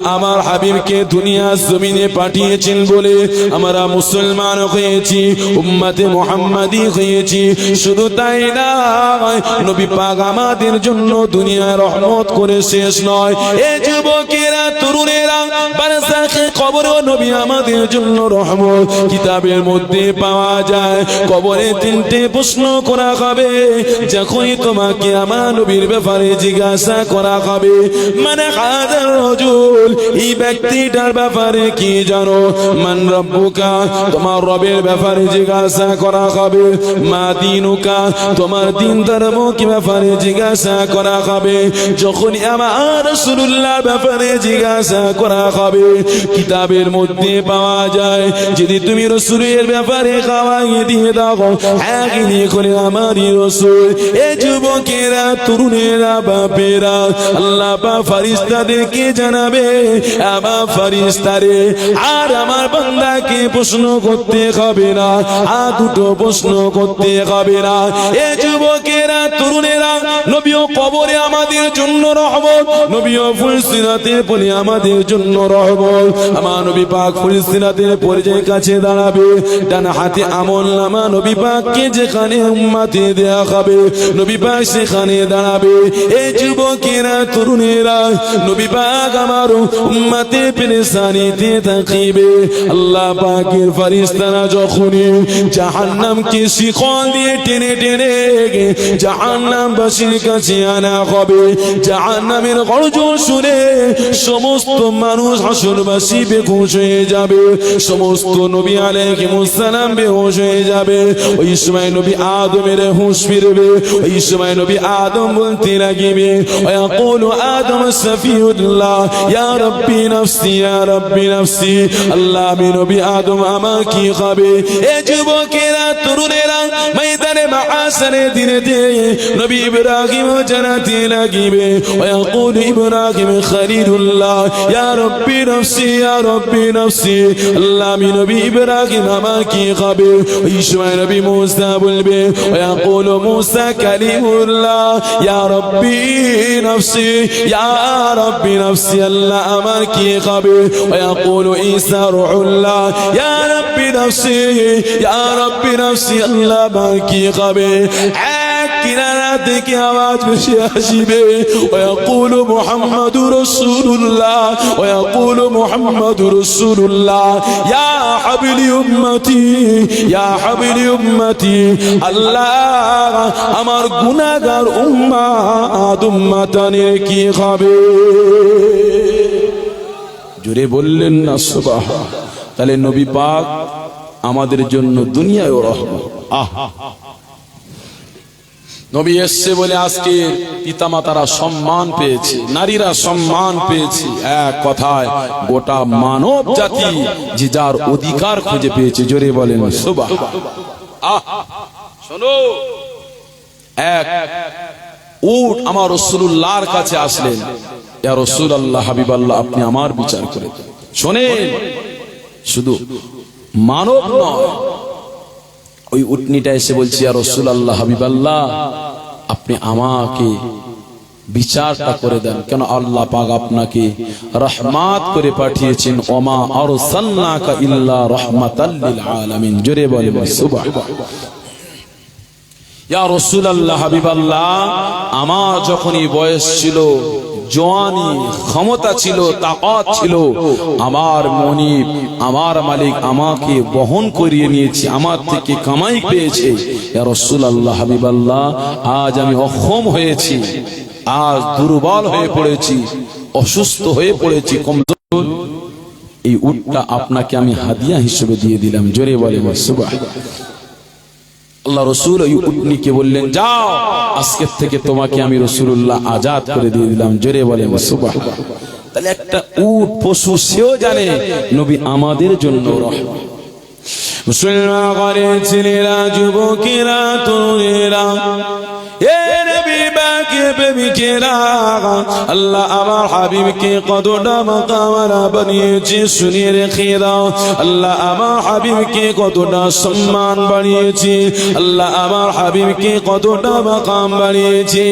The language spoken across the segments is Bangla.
আমার হাবিবকে দুনিয়া জমিনে পাঠিয়েছেন বলে আমরা মুসলমান হয়েছি, উম্মতে মুহাম্মাদি হয়েছি। শুধু তাই না, নবী পাক আমাদের জন্য দুনিয়া রহমত করে শেষ নয়। এই যুবকেরা, তরুণেরা, বারযাখে কবরে নবী আমাদের জন্য রহমত। কিতাবের মধ্যে পাওয়া যায় কবরে তিনটে প্রশ্ন করা হবে, যখনই তোমাকে আমার নবীর ব্যাপারে জিজ্ঞাসা করা হবে, মানে হাজার রাজুল, এই ব্যক্তিটার ব্যাপারে কি জানো? মান রব্বুকা, তোমার রবের ব্যাপারে জিজ্ঞাসা করা হবে। মা দিনুকা, তোমার দিন ধর্ম কি ব্যাপারে জিজ্ঞাসা করা হবে। যখন আমার রাসূলুল্লাহর ব্যাপারে জিজ্ঞাসা করা হবে, কিতাবের মধ্যে পাওয়া যায় যদি তুমি রাসূলের ব্যাপারে খাওয়াই দিয়ে দাও, একই করে আমারই রাসূল। এই যুবকেরা, তরুণেরা, বাপেরা, আল্লাহ পাক ফেরেশতাদেরকে জানাবে, আমার ফেরেশতারে আর আমার বান্দাকে প্রশ্ন করতে হবে না, আর দুটো প্রশ্ন করতে হবে না। এই যুবকেরা, তরুণেরা, নবীও কবরে আমাদের জন্য রহমত, নবীও ফুলসিরাতের পরে আমাদের জন্য রহমত। আমার নবী পাক ফুলসিরাতের পর্যায়ের কাছে দাঁড়াবে, ডান হাতে আমলনামা নবী পাককে যেখানে উম্মতে দেয়া হবে, নবী পাক সেখানে দাঁড়াবে। এই যুবকেরা, তরুণেরা, নবী পাক আমার উম্মতে পেরেশানিতে থাকিবে। আল্লাহ পাকের ফেরেশতারা যখনই জাহান্নামকে শিকল দিয়ে টেনে টেনে জাহান্নামবাসীর কাছে আনা হবে, জাহান্নামের গর্জন শুনে সমস্ত মানুষ হাসরবাসী বেহুশ হয়ে যাবে, সমস্ত নবী আলাইহিস সালাম বেহুশ হয়ে যাবে। ওই সময় নবী আদমের হুঁশ ফিরবে। ওই সময় নবী আদম বলতে লাগিবে, ওয়াকুলু আদম সাফিউল্লাহ ইয়া রাব্বি নাফসি ইয়া রাব্বি নাফসি। আল্লাহ, আমি নবী আদম, আমার কি হবে? এই যুবকেরা, তরুণেরা, ময়দানে মাহশরে দিনেতে নবী ইব্রাহিম জানাতে লাগিবে, ওয়াকুলু ইব্রাহিম খলিলুল্লাহ ইয়া রাব্বি নাফসি ইয়া রাব্বি নাফসি। আল্লাহ, আমি নবী ইব্রাহিম, আমার কি হবে? ওই সময় নবী মুসা বলবে, ওয়াকুলু মুসা কালিমুল্লাহ ইয়া রাব্বি নাফসি ইয়া রাব্বি নাফসি। আল্লাহ, আমার কি হবে? ওয়াকুলু ঈসা রূহুল্লাহ ইয়া রাব্বি নাফসি ইয়া রাব্বি নাফসি। আল্লাহ, আমার কি হবে? এক কিনারা থেকে আওয়াজ ভেসে আসিবে, ওয়াকুলু মুহাম্মাদুর রাসূলুল্লাহ ওয়াকুলু মুহাম্মাদুর রাসূলুল্লাহ ইয়া হাবিলি উম্মতি ইয়া হাবিলি উম্মতি। আল্লাহ, আমার গুনাহগার উম্মত উম্মতানের কি হবে? জোরে বললেন না সুবহান। তাহলে নবী পাক আমাদের জন্য দুনিয়ায় রহমত। নবী এসছে বলে আজকে পিতামাতারা সম্মান পেয়েছে, নারীরা সম্মান পেয়েছে। এক কথায় গোটা মানব জাতি যে যার অধিকার খুঁজে পেয়েছে। জোরে বলেন সুবহান। শোনো, এক উট আমার রাসূলুল্লাহর কাছে আসলেন, ইয়া রাসূলুল্লাহ, হাবিবাল্লাহ, আপনি আমার বিচার করে দেন। শোনেন, শুধু মানব নয়, ওই উটনিটা এসে বলছে, ইয়া রাসূলুল্লাহ, হাবিবাল্লাহ, আপনি আমাকে বিচারটা করে দেন। কেন? আল্লাহ পাক আপনাকে রহমত করে পাঠিয়েছেন, ওমা আরসালনাকা ইল্লা রাহমাতাল লিল আলামিন। জোরে বলেন সুবহান। ইয়া রাসূলুল্লাহ, হাবিবাল্লাহ, আমার যখনই বয়স ছিল, জওয়ানি, ক্ষমতা ছিল, তাকত ছিল, আমার মনিব, আমার মালিক আমাকে বহন করিয়ে নিয়েছে, আমার থেকে কামাই পেয়েছে। ইয়া রাসূলুল্লাহ, হাবিবাল্লাহ, আজ আমি অক্ষম হয়েছি, আজ দুর্বল হয়ে পড়েছি, অসুস্থ হয়ে পড়েছি, কমজোর। এই উটটা আপনাকে আমি হাদিয়া হিসেবে দিয়ে দিলাম। জোরে বলেন সুবহান। আল্লাহ রাসূল ওই উটনিকে বললেন, যাও, আজকের থেকে তোমাকে আমি রাসূলুল্লাহ আজাদ করে দিয়ে দিলাম। জোরে বলেন সুবহান। তাহলে একটা উট পশু, সেও জানে নবী আমাদের জন্য রহমত। মুসলমান ঘরের ছেলেরা, যুবকেরা, তরুণেরা, এ নবী পাকের প্রেমিকেরা আল্লাহ আমার হাবিবকে কতটা মাকামারা বানিয়েছে শুনিয়ে রেখে দাও আল্লাহ আমার হাবিবকে কতটা সম্মান বানিয়েছে আল্লাহ আমার হাবিবকে কতটা মাকাম বানিয়েছে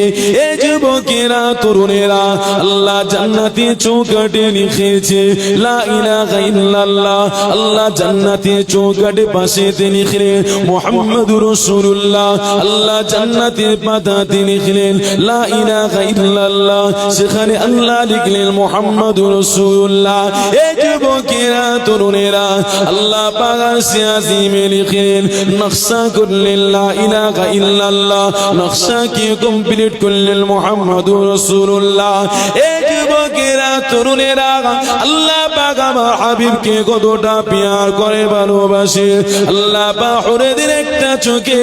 এই যুবকেরা তরুণেরা আল্লাহ জান্নাতে চৌকাঠে লিখেছে লা ইলাহা ইল্লাল্লাহ আল্লাহ জান্নাতে চৌকাঠে পাশে লিখলেন মুহাম্মাদুর রাসূলুল্লাহ আল্লাহ জান্নাতের পাতাতে লিখলেন লা ইলাহা ইল্লাল্লাহ সেখানে আল্লাহ লিখলেন মুহাম্মাদুর রাসূলুল্লাহ এই যুবকেরা তরুণেরা আল্লাহ পাক আরশে আজিমে লিখলেন নকশা করলেন লা ইলাহা ইল্লাল্লাহ নকশা কি কমপ্লিট করলেন মুহাম্মাদুর রাসূলুল্লাহ এই যুবকেরা তরুণেরা আল্লাহ পাক আমার হাবিবকে কতটা প্যার করে ভালোবাসে আল্লাহ পাক হুরেদের একটা চোখে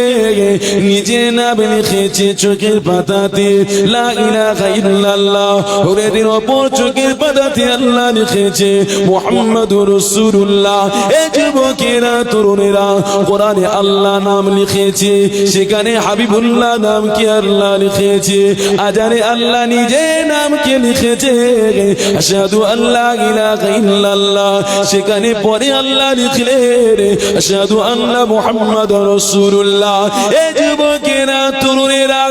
নিজে নাম লিখেছে চোখের পাতাতে লা ইলাহা ইল্লাল্লাহ হুরেদের অপর চোখের পাতাতে আল্লাহ লিখেছে মুহাম্মাদুর রাসূলুল্লাহ এই যুবকেরা তরুণেরা কোরআনে আল্লাহ নাম লিখেছে সেখানে হাবিবুল্লাহ নাম কি আল্লাহ লিখেছে আজানে আল্লাহ নিজে নাম কে লিখেছে আশহাদু আল্লা ইলাহা ইল্লাল্লাহ সেখানে পরে আল্লাহ লিখলেন আশহাদু আন্না মুহাম্মাদুর রাসূলুল্লাহ এই যুবকেরা তরুণেরা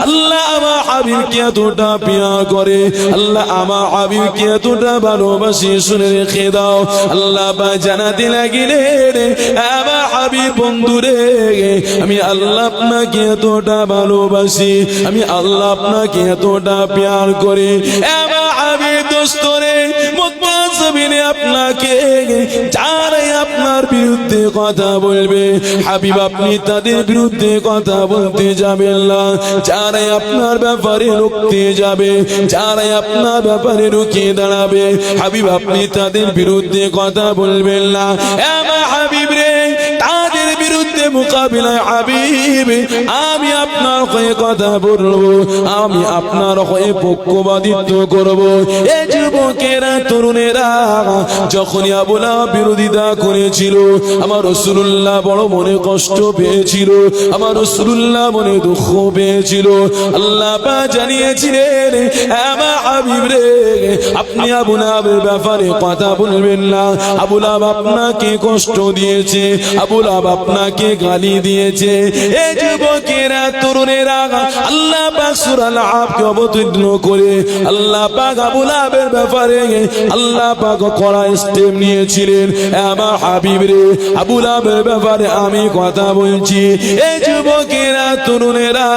আল্লাহ আমার হাবিবকে এতটা প্যার করে আল্লাহ আমার হাবিবকে এতটা ভালোবাসে শুনে রেখে দাও আল্লাহ পাক জানাতে লাগলেন আমার হাবিব বন্ধুরে আমি আল্লাহ আপনাকে এতটা ভালোবাসি আমি আল্লাহ আপনাকে এতটা প্যার করে আমার হাবিব দোস্তরে মক্কা জমিনে আপনাকে যারাই আপনার বিরুদ্ধে কথা বলবে হাবিব আপনি তাদের বিরুদ্ধে কথা বলতে যাবেন না যারাই আপনার ব্যাপারে রুখতে যাবে যারাই আপনার ব্যাপারে রুখে দাঁড়াবে হাবিব আপনি তাদের বিরুদ্ধে কথা বলবেন না আমার হাবিব রে তাদের বিরুদ্ধে মোকাবিলায় হাবিব আমি আপনার হয়ে কথা বলবো আমি আপনার হয়ে পক্ষপাতিত্ব করব এই যুবকেরা তরুণেরা যখনই আবু লাহাব বিরোধিতা করেছিল আমার রাসূলুল্লাহ বড় মনে কষ্ট পেয়েছিল আমার রাসূলুল্লাহ মনে দুঃখ পেয়েছিল আল্লাহ পাক জানিয়েছিলেন আমার হাবিব রে আপনি আবু লাহাবের ব্যাপারে কথা বলবেন না আবু লাহাব আপনাকে কষ্ট দিয়েছে আবু লাহাব আপনাকে গালি দিয়েছে এই যুবকেরা তরুণেরা আল্লাহ পাক সূরা লাহাবকে অবতীর্ণ করে আল্লাহ পাক আবু লাহাবের ব্যাপারে আল্লাহ পাক কড়া স্টেপ নিয়েছিলেন আমার হাবিব রে আবু লাহাবের ব্যাপারে আমি কথা বলছি এই যুবকেরা তরুণেরা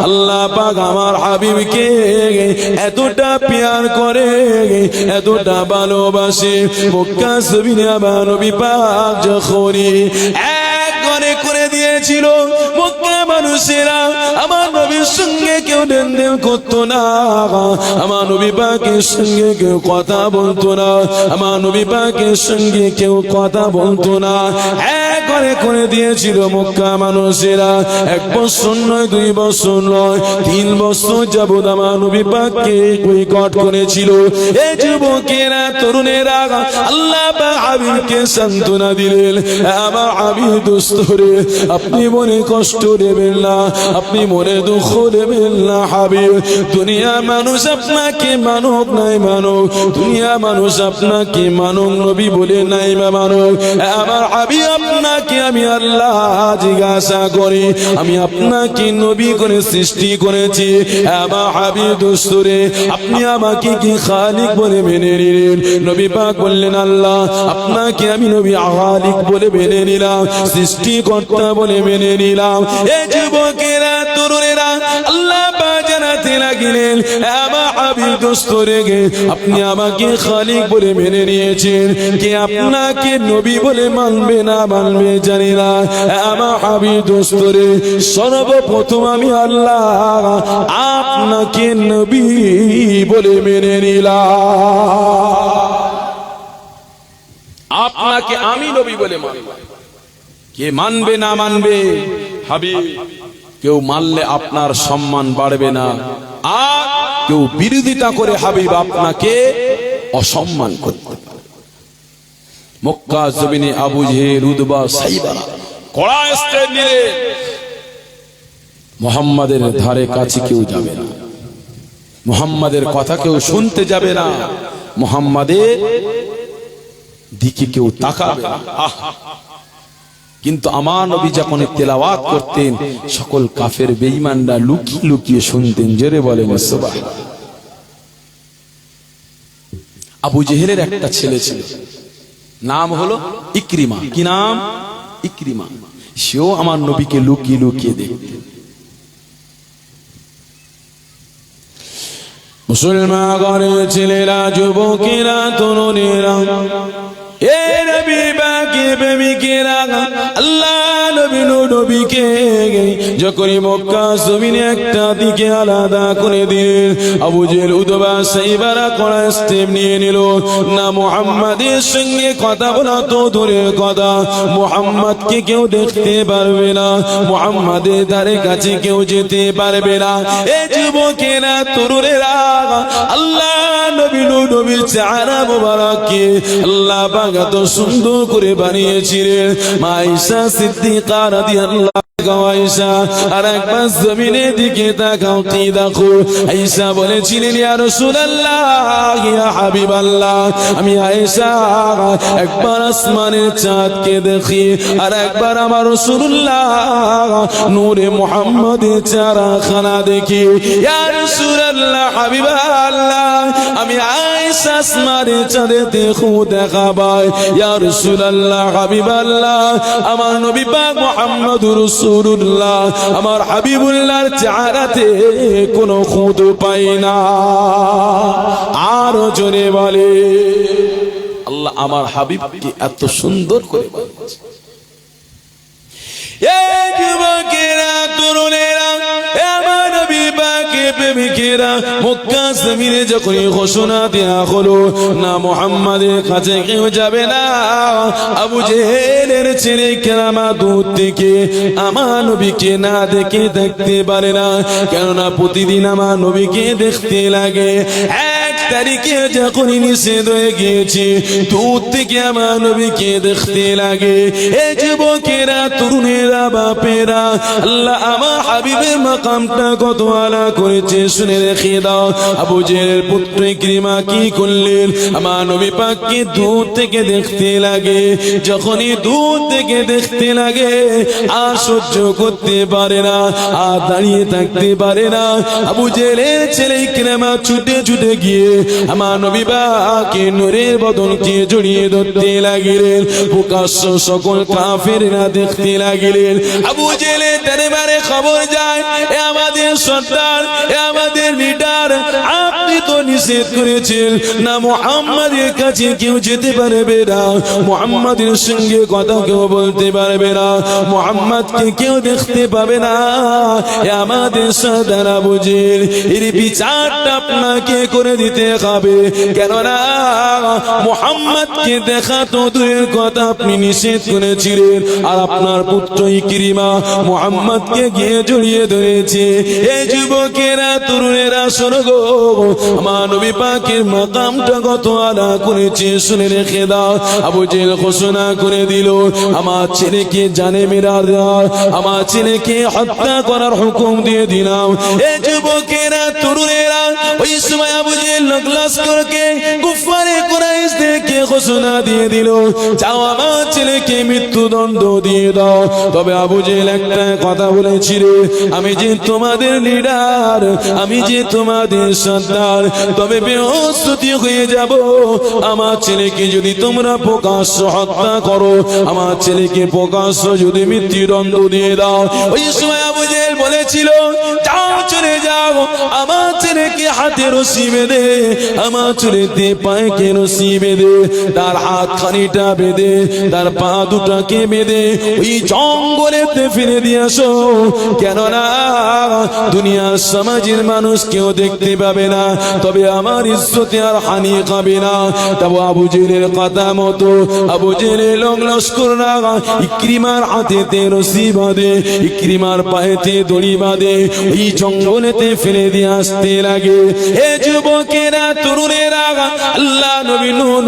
আল্লাহ পাক আমার হাবিবকে এতটা প্যার করে এতটা ভালোবাসে মক্কা জমিনে আমার নবী পাক যখনই এক করে দিয়েছিল মক্কা মানুষেরা আমার নবীর সঙ্গে কেউ লেনদেন করতো না আমার নবী পাকের সঙ্গে কেউ কথা বলতো না আমার নবী পাকের সঙ্গে কেউ কথা বলতো না এক করে দিয়েছিল মক্কা মানুষেরা 1 বছর নয় 2 বছর নয় 3 বছর যাবত আমার নবী পাককে বয়কট করেছিল এই যুবকেরা তরুণেরা আল্লাহ পাক হাবিবকে সান্ত্বনা দিলেন আমার হাবিব দোস্তরে আপনি মনে কষ্ট নেবেন না আপনি মনে দুঃখ নেবেন না হাবিব দুনিয়া মানুষ আপনাকে মানব নাই মানব দুনিয়া মানুষ আপনাকে মানব নবী বলে নাই বা মানব আমার হাবিব আপনাকে আমি আল্লাহ জিজ্ঞাসা করি আমি আপনাকে নবী করে সৃষ্টি করেছি আমার হাবিব দোস্তরে আপনি আমাকে কি খালিক বলে মেনে নিলেন নবী পাক বললেন আল্লাহ আপনাকে আমি নবী খালিক বলে মেনে নিলাম সৃষ্টিকর্তা বলে মেনে নিলাম এই যুবকেরা তরুণেরা আল্লাহ পাক জানাতে লাগলেন আমার হাবিব দোস্তরে আপনি আমাকে খালিক বলে মেনে নিয়েছেন কে আপনাকে নবী বলে মানবে না মানবে জানি না আমার হাবিব দোস্তরে সর্বপ্রথম আমি আল্লাহ আপনাকে নবী বলে মেনে নিলাম আপনাকে আমি নবী বলে মানব কে মানবে না মানবে হাবিব কেউ মানলে আপনার সম্মান বাড়বে না আর কেউ বিরোধিতা করে হাবিব আপনাকে অসম্মান করতে পারে মক্কা জমিনে আবু জেহেল উতবা সাইবা কড়া স্টেপ নিলে মুহাম্মাদের ধারে কাছে কেউ যাবে না মুহাম্মাদের কথা কেউ শুনতে যাবে না, মুহাম্মাদের দিকে কেউ তাকাবে না। কিন্তু আমার নবী যখন তেলাওয়াত করতেন সকল কাফের বেঈমানরা লুকিয়ে লুকিয়ে শুনতেন। জোরে বলেন সুবহানাল্লাহ। আবু জেহেলের একটা ছেলে ছিল, নাম হলো ইকরিমা। কি নাম? ইকরিমা। সেও আমার নবীকে লুকিয়ে লুকিয়ে দেখতেন। মুসলমান ঘরের ছেলেরা, যুবকেরা, তরুণেরা, এ নবী পাকের প্রেমিকেরা, আল্লাহ নবীকে যখন মক্কা জমিনে একটা দিকে আলাদা করে দিলেন, আবু জেহেল উতবা সাইবারা কড়া স্টেপ নিয়ে নিল। না মুহাম্মাদের সঙ্গে কথা বলা তো দূরের কথা, মুহাম্মাদকে কেউ দেখতে পারবে না, মুহাম্মাদের ধারে কাছে কেউ যেতে পারবে না। এ যুবকেরা, তরুণেরা, আল্লাহ নবীর চেহারা মোবারককে আল্লাহ পাক এত সুন্দর করে বানিয়েছিলেন। মা আয়েশা সিদ্দিকা রাদিয়াল্লাহু আয়েশা, আর একবার জমিনের দিকে তাকাও, কি দেখো? আয়েশা বলেছিলেন, ইয়া রাসূলুল্লাহ, ইয়া হাবিবাল্লাহ, আমি আয়েশা একবার আসমানের চাঁদকে দেখি, আর একবার আমার রাসূলুল্লাহ নূরে মুহাম্মাদের চেহারাখানা দেখি। ইয়া রাসূলুল্লাহ, হাবিবাল্লাহ, আমি আয়েশা আসমানের চাঁদেতে খুব দেখা পাই। ইয়া রাসূলুল্লাহ, হাবিবাল্লাহ, আমার নবী পাক মুহাম্মদুর রাসূলুল্লাহ, আমার হাবিবুল্লাহর চেহারাতে কোনো খুঁত পাই না। আরো জোরে বলে, আল্লাহ আমার হাবিবকে এত সুন্দর করে বানিয়েছে। এই যুবকেরা, তরুণেরা, আমার নবী পাকের প্রেমিকেরা, মক্কা জমিনে যখন ঘোষণা দেয়া হলো না মুহাম্মাদের কাছে কেউ যাবে না, আবু জেহেলের ছেলে ইকরামা দূর থেকে আমার নবীকে না দেখে দেখতে পারে না, কেননা প্রতিদিন আমার নবীকে দেখতে লাগে। এক তারিখে যখন নিষেধ হয়ে গিয়েছে, দূর থেকে আমার নবীকে দেখতে লাগে। এই যুবকেরা, তরুণেরা, বাপেরা, আল্লাহ আমার হাবিবের মাকামটা কত আলা করেছে শুনে রেখে দাও। আবু জেহেলের পুত্র ইকরিমা কি করলেন? আমার নবী পাককে দূর থেকে দেখতে লাগে। যখনই দূর থেকে দেখতে লাগে, আর সহ্য করতে পারে না, আর দাঁড়িয়ে থাকতে পারে না। আবু জেহেলের ছেলে ইকরিমা ছুটে ছুটে গিয়ে আমার নবী পাককে নূরের বদনকে জড়িয়ে ধরতে লাগিলেন। প্রকাশ্য সকল কাফেররা দেখতে লাগিলেন। আবু জেহেলের দরবারে খবর যায়, এ আমাদের সর্দার, এ আমাদের লিডার, আপনি তো নিষেধ করেছেন না মুহাম্মাদের কাছে কেউ যেতে পারবে না, মুহাম্মাদের সঙ্গে কথা কেউ বলতে পারবে না, মুহাম্মাদকে কেউ দেখতে পাবে না। এ আমাদের সর্দার আবু জেহেল, এর বিচারটা আপনাকে করে দিতে হবে, কেননা মুহাম্মাদকে দেখা তো দূরের কথা, আপনি নিষেধ করেছিলেন, আর আপনার পুত্র ইকরিমা মুহাম্মাদকে গিয়ে জড়িয়ে ধরেছে। এই যুবকেরা, তরুণেরা, শোনো গো, আমার নবী পাকের মাকামটা কত আলা করেছে শুনে রেখে দাও। আবু জেহেল ঘোষণা করে দিল, আমার ছেলেকে জানে মেরা দেওয়ার, আমার ছেলেকে হত্যা করার হুকুম দিয়ে দিলাম। এই যুবকেরা, তরুণেরা, ওই সময় আবু জেহেল লস্করকে কুফারে কুরাইশ দেখে ঘোষণা দিয়ে দিল, যাও আমার ছেলেকে মৃত্যুদণ্ড দিয়ে দাও। তবে আবু জেহেল একটা কথা বলেছিল, আমি যে তোমাদের লিডার, আমি যে তোমাদের সর্দার, তবে বেহস্তি হয়ে যাব আমার ছেলেকে যদি তোমরা প্রকাশ্য হত্যা করো, আমার ছেলেকে প্রকাশ্য যদি মৃত্যুদণ্ড দিয়ে দাও। ওই সময় আবু জেহেল বলেছিল, যাও চলে যাও, আমার ছেলেকে হাতে রশি বেঁধে, আমার ছেলেতে পায়ে রশি বেঁধে, তার হাত খানিটা বেঁধে, তার পা দুটাকে বেঁধে ওই জঙ্গলেতে ফিরে দিয়ে আসো, কেননা দুনিয়ার সমাজের মানুষ কেউ দেখতে পাবে না, তবে আমার ইজ্জতে আর হানি খাবে না। তবে আবু জেহেলের কথা মতো আবু জেহেলের লস্কররা ইকরিমার হাতেতে রশি বাঁধে, ইকরিমার পায়েতে দড়ি বাঁধে, ওই জঙ্গলেতে ফেলে দিয়ে আসতে লাগে। এ যুবকেরা, তরুণেরা, আল্লাহ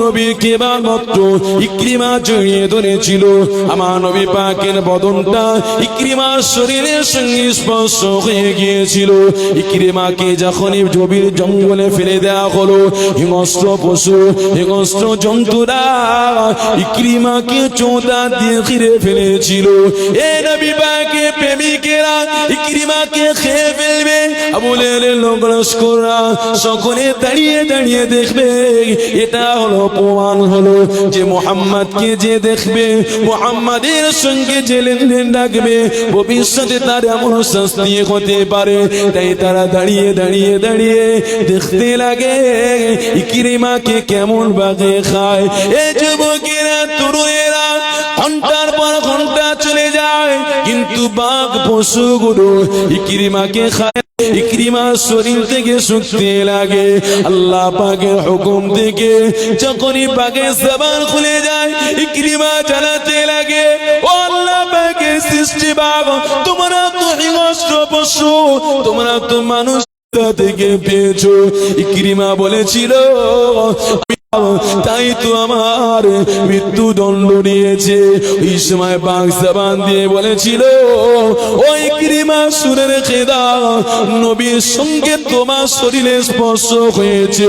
নবীকে কেবলমাত্র ইকরিমা জড়িয়ে ধরেছিল। আমার নবী পাকের বদনটা ইকরিমার শরীরের সঙ্গে স্পর্শ হয়ে গিয়েছিল। ইকরিমাকে যখনই গভীর জঙ্গলে ফেলে দেওয়া হলো, হিংস্র পশু হিংস্র জন্তুরা ইকরিমাকে চোদা দিয়ে ঘিরে ফেলেছিল। এ নবী পাকের প্রেমিকেরা ইকরিমাকে খেয়ে ফেলবে। আবু লাহাবের লোক লস্কররা সকলে দাঁড়িয়ে দাঁড়িয়ে দেখবে। এটা হলো প্রমাণ হলো যে মুহাম্মদকে যে দেখবে, মুহাম্মাদের সঙ্গে যে লেনদেন রাখবে, ভবিষ্যতে তার এমন শাস্তি হতে পারে। তাই তারা দাঁড়িয়ে দাঁড়িয়ে দাঁড়িয়ে দেখতে লাগে ইকরিমাকে কেমন বাগে খায়। এই যুবকেরা তরুণেরা ঘন্টার পর ঘন্টা চলে যায়, কিন্তু বাঘ পশুগুলো ইকরিমাকে খায়। ইকরিমার শরীর থেকে শক্তি লাগে। আল্লাহ পাকের হুকুম থেকে যখনই বাঘের জবান খুলে যায়, ইকরিমা জানাতে লাগে, ও আল্লাহ পাকের সৃষ্টি বাঘ, তোমরা তো হিংস্র পশু, তোমরা তো মানুষ থেকে পেয়েছো। ইকরিমা বলেছিল, তাই তো আমার মৃত্যু দণ্ড নিয়েছে। ওই সময় বাঘ জবান দিয়ে বলেছিল, ওই ইকরিমা শুনে রেখে দাও, নবীর সঙ্গে তোমার শরীরে স্পর্শ হয়েছে।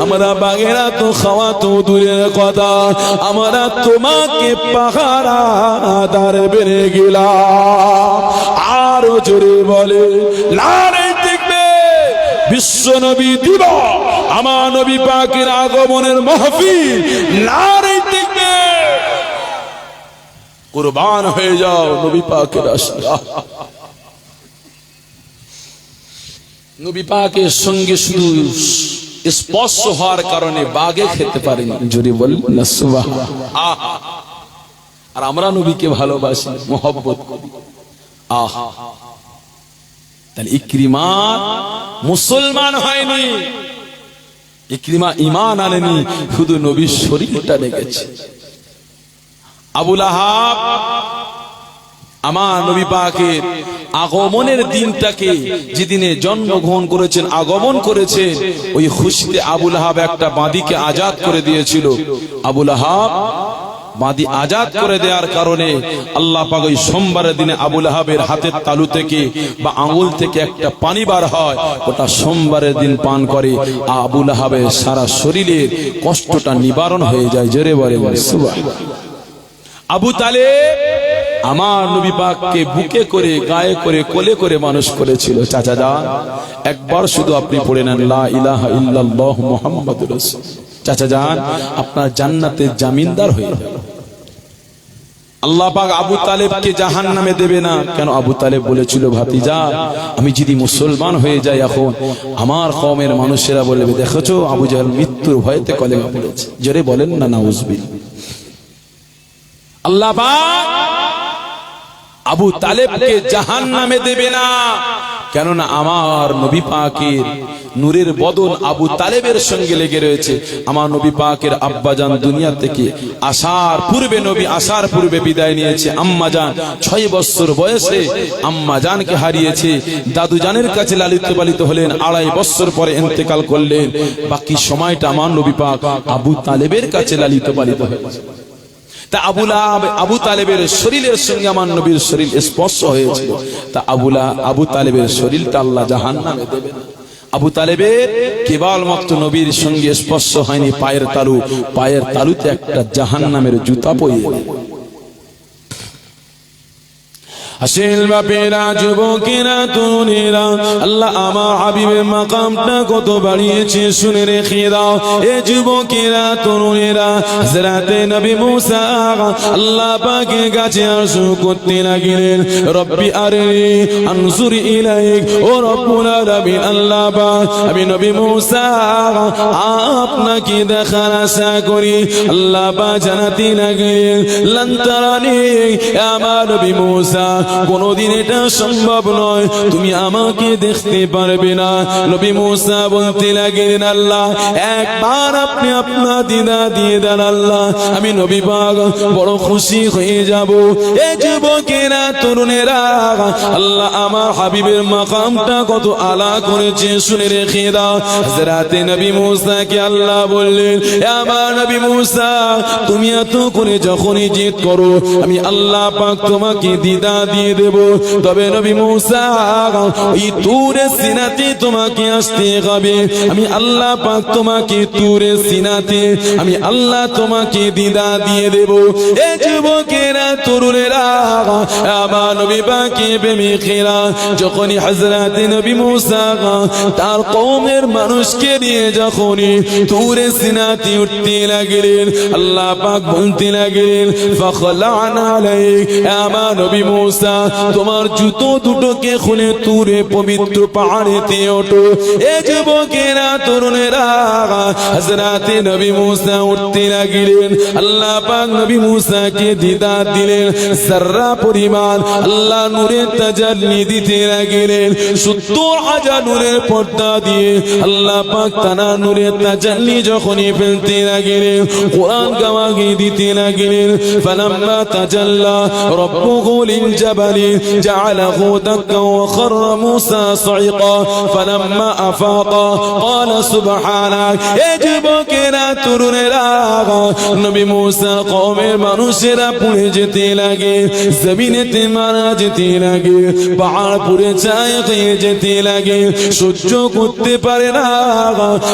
আমরা বাঘেরা তো খাওয়া তো দূরের কথা, আমরা তোমাকে পাহারাদার বেড়ে গেলাম। আরো জোরে বলে নারে দেখবে বিশ্ব নবী দিবস, আমার নবী পাকের আগমনের মাহফিল, নারে দেখবে কুরবান হয়ে যাও নবী পাকের রাস্তায়। নবী পাকের সঙ্গে শুধু স্পর্শ হওয়ার কারণে বাঘে খেতে পারেনি। জোরে বলেন না সুবহানাল্লাহ। আর আমরা নবীকে ভালোবাসি, মহব্বত করি। আহা, তাহলে ইকরিমা মুসলমান হয়নি, ইকরিমা ঈমান আনেনি, শুধু নবীর শরীরটা রেখেছে। আবু লাহাব আমার নবী পাকের আগমনের দিনটাকে, যেদিনে জন্মগ্রহণ করেছেন, আগমন করেছেন, ওই খুশিতে আবু লাহাব একটা বাঁদীকে আজাদ করে দিয়েছিল। আবু লাহাব বাঁধি আজাদ করে দেওয়ার কারণে আল্লাহ পাক ওই সোমবারের দিনে আবু লাহাবের হাতের তালু থেকে বা আঙ্গুল থেকে একটা পানি বার হয়, ওটা সোমবারের দিন পান করে আবু লাহাবের সারা শরীরের কষ্টটা নিবারণ হয়ে যায়। জোরে বলেন সুবহানাল্লাহ। আবু তালেব আমার নবী পাককে বুকে করে, গায়ে করে, কোলে করে মানুষ করেছিল। চাচা যান, একবার শুধু আপনি পড়ে নেন লা ইলাহা ইল্লাল্লাহ মুহাম্মাদুর রাসূল, চাচা যান আপনার জান্নাতের জামিনদার হয়ে যাবে। আল্লাহ পাক আবু তালেবকে জাহান্নামে দেবে না। কেন? আবু তালেব বলেছিল, ভাতিজা আমি যদি মুসলমান হয়ে যাই, এখন আমার কওমের মানুষেরা বলবে, দেখেছো আবু জাহেল মৃত্যুর ভয়তে কলেমা পড়েছে। জোরে বলেন না নাউজুবিল্লাহ। আল্লাহ পাক আবু তালেবকে জাহান্নামে দেবে না, কেননা আমার নবী পাকের নূরের বদন আবু তালেবের সঙ্গে লেগে রয়েছে। আমার নবী পাকের আব্বাজান দুনিয়া থেকে আসার পূর্বে, নবী আসার পূর্বে বিদায় নিয়েছে। আম্মাজান 6 বছর বয়সে আম্মাজানকে হারিয়েছে। দাদুজানের কাছে লালিত পালিত হলেন, 2.5 বছর পরে ইন্তেকাল করলেন। বাকি সময়টা আমার নবী পাক আবু তালেবের কাছে লালিত পালিত হয়েছে। তা আবু তালেবের শরীরের সঙ্গে আমার নবীর শরীর স্পর্শ হয়েছিল। তা আবু তালেবের শরীরটা আল্লাহ জাহান্নামে দেবেন। আবু তালেবের কেবলমাত্র নবীর সঙ্গে স্পর্শ হয়নি, পায়ের তালুতে একটা জাহান্নামের জুতা পরিয়ে। আসেল বাপেরা, যুবকেরা, তরুণেরা, আল্লাহ আমার হাবিবের মাকামটা কত বাড়িয়েছে শুনে রেখে দাও। এ যুবকেরা, তরুণেরা, হযরতে নবী মুসা আল্লাহ পাকের কাছে আরজু করতে লাগলেন, রব্বি আরনি আনজুর ইলাইক। ও রব্বুল আলামিন, আল্লাহ পাক আমি নবী মুসা আপনাকে দেখার আশা করি। আল্লাহ পাক জানাতে লাগলেন, লান তারানি, আমার নবী মুসা কোনোদিন এটা সম্ভব নয়, তুমি আমাকে দেখতে পারবে না। নবী মুসা বলতে লাগলেন, আল্লাহ একবার আপনি আপনার দিদা দিয়ে দেন আল্লাহ, আমি নবী পাক বড় খুশি হয়ে যাব। এই যুবকেরা তরুণেরা, আল্লাহ আমার হাবিবের মাকামটা কত আলা করেছে শুনে রেখে দাও। হযরতে নবী মুসাকে আল্লাহ বললেন, আমার নবী মুসা তুমি এত করে যখনই জিদ করো আমি আল্লাহ পাক তোমাকে দিদা দিয়ে দেব। তবে নবী মুসা ওই তুরে সিনাতে তোমাকে আসতে হবে, আমি আল্লাহ পাক তোমাকে তুরে সিনাতে আমি আল্লাহ তোমাকে দিদা দিয়ে দেব। এই যুবকেরা তরুণেরা আমার নবী পাকে প্রেমিকেরা যখনই হযরতে নবী মুসা তার কওমের মানুষকে নিয়ে যখনই তুরে সিনাতে উঠতে লাগলেন, আল্লাহ পাক বলতে লাগলেন, ফাখলা'না আলাইক, আমার নবী মুসা তোমার জুতো দুটোকে খুলে তুরে পবিত্র পাহাড়েতে ওঠো। এই যুবকেরা তরুণেরা হযরতে নবী মুসা উঠতে লাগলেন, আল্লাহ পাক নবী মুসাকে দিদা দিলেন। যাররা পরিমাণ আল্লাহ নূরের তাজাল্লি দিতে লাগলেন, 70,000 নূরের পর্দা দিয়ে আল্লাহ পাক তানা নূরের তাজাল্লি যখনই ফেলতে লাগলেন, কোরআন গাওয়াগি দিতে লাগলেন। ফালাম্মা তাজাল্লা রাব্বুহু লিল জাবালি জাআলাহু দাক্কা ওয়া খাররা মুসা সাইকা ফালাম্মা আফাকা ক্বালা সুবহানাক। এই যুবকেরা তরুণেরা নবী মুসা কওমের মানুষেরা পুড়ে যেতে লাগে, জমিনেতে মারা যেতে লাগে, পাহাড় পুড়ে ছাই হয়ে যেতে লাগে, সহ্য করতে পারে না,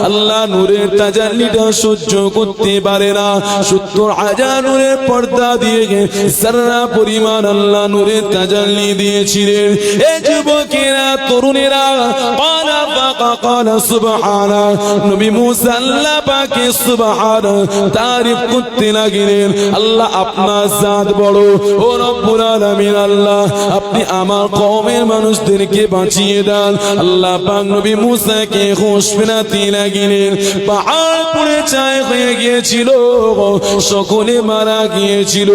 আল্লাহ নূরের তাজাল্লিটা সহ্য করতে পারে না। 70,000 নূরের পর্দা দিয়ে সারা পরিমাণ আল্লাহ নূরের তাজাল্লি দিয়েছিলেন। এই যুবকেরা তরুণেরা ক্বালা সুবহানাক, নবী মুসা আল্লাহ পাকে সুবহানাহু তারিফ করতে লাগলেন, আল্লাহ আপনার জাত বড়, ও রব্বুল আলামিন আল্লাহ আপনি আমার কওমের মানুষদেরকে বাঁচিয়ে দেন। আল্লাহ পাক নবী মুসাকে খুশ ফেরাতে লাগলেন, পাহাড় পুড়ে ছাই হয়ে গিয়েছিল, সকলে মারা গিয়েছিল,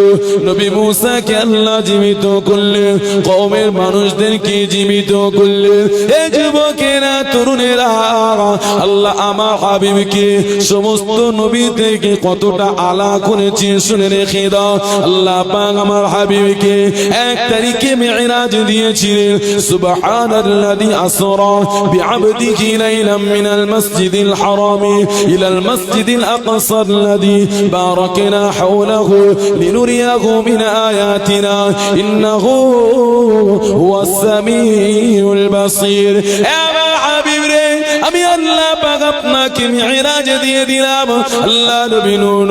নবী মুসাকে আল্লাহ জীবিত করলেন, কওমের মানুষদেরকে জীবিত করলেন। এই যুবকেরা তরুণেরা আল্লাহ আমার হাবিবকে সমস্ত নবী থেকে কতটা আলা করেছে শুনে রেখে দাও। আল্লাহ পাক আমার হাবিবকে 1 তারিখে মিরাজ দিয়েছিলেন, সুবহানাল্লাযী আসরা বিআবদিহি লাইলাম মিনাল মাসজিদিল হারাম ইলাল মাসজিদিল আকসা আল্লাযী বারাকনা হাওলাহু লিনুরিয়াহু মিন আয়াতিনা ইন্নাহু হুয়াস সামিউল বাসীর। আমার হাবিব রে, আমি আল্লাহ পাক আপনাকে মিরাজ দিয়ে দিলাম। আল্লাহ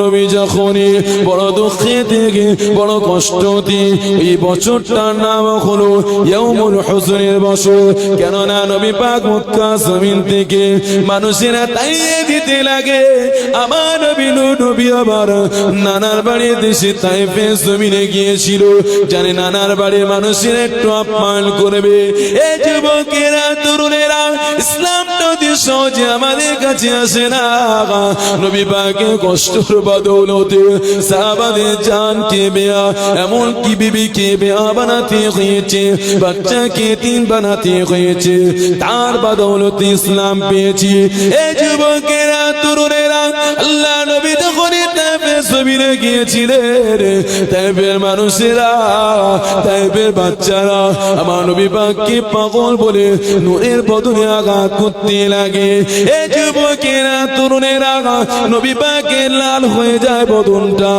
নবী যখনই বড় দুঃখে থেকে বড় কষ্টতে, এই বছরটার নাম হলো ইয়াউমুল হুজনের বছর। কেননা নবী পাক মক্কা জমিন থেকে মানুষেরা তাইয়ে দিতে লাগে, আমার নবী আবার নানার বাড়ির দেশে তাইফে জমিনে গিয়েছিল, জানে নানার বাড়ির মানুষের একটু আপ্যায়ন করবে। এই যুবকেরা তরুণেরা ইসলামটা অতি সহজে আমাদের কাছে আসে না। নবী পাকের কষ্টর বদৌলতে সাহাবাদের জানকে বেয়া, এমন কি বিবিকে বেয়া বানাতে হয়েছে, বাচ্চাকে তিন বানাতে হয়েছে, তার বদৌলতে ইসলাম পেয়েছি। এই যুবকেরা তরুণেরা আল্লাহ নবী তখন তাইফে জমিনে গিয়েছিলেন, তাইফের মানুষেরা, তাইফের বাচ্চারা আমার নবী পাককে পাগল বলে নূরের বদনে আঘাত করতে লাগে। এই যুবকেরা তরুণেরা নবী পাকের লাল হয়ে যায় বদনটা,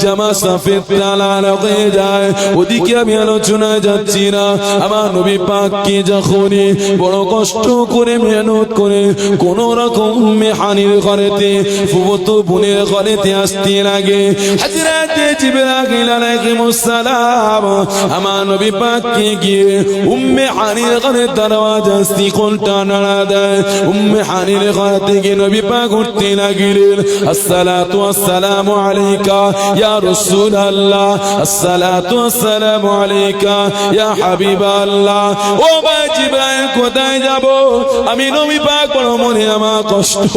জামা সফেদ লাল হয়ে যায়। ওদিকে আমি আলোচনায় যাচ্ছি না। আমার নবী পাককে যখনই বড় কষ্ট করে মেহনত করে কোন রকম মেহানির ঘরেতে ফুফতো বোনের ঘরেতে আসতে লাগে, হযরতে জিবরাইল আলাইহিস সালাম আমার নবী পাককে গিয়ে উম্মে হানির ঘরের দরওয়াজা শিকলটা নাড়া দেয়। উম্মে হানির ঘর থেকে নবী পাক উঠতে লাগলেন, আসসালাতু ওয়াসসালামু আলাইকা ইয়া রাসূলুল্লাহ, আসসালাতু ওয়াসসালামু আলাইকা ইয়া হাবিবাল্লাহ। ও ভাই জিবরাইল কোথায় যাব? আমি নবী পাক বড় মনে আমার কষ্ট,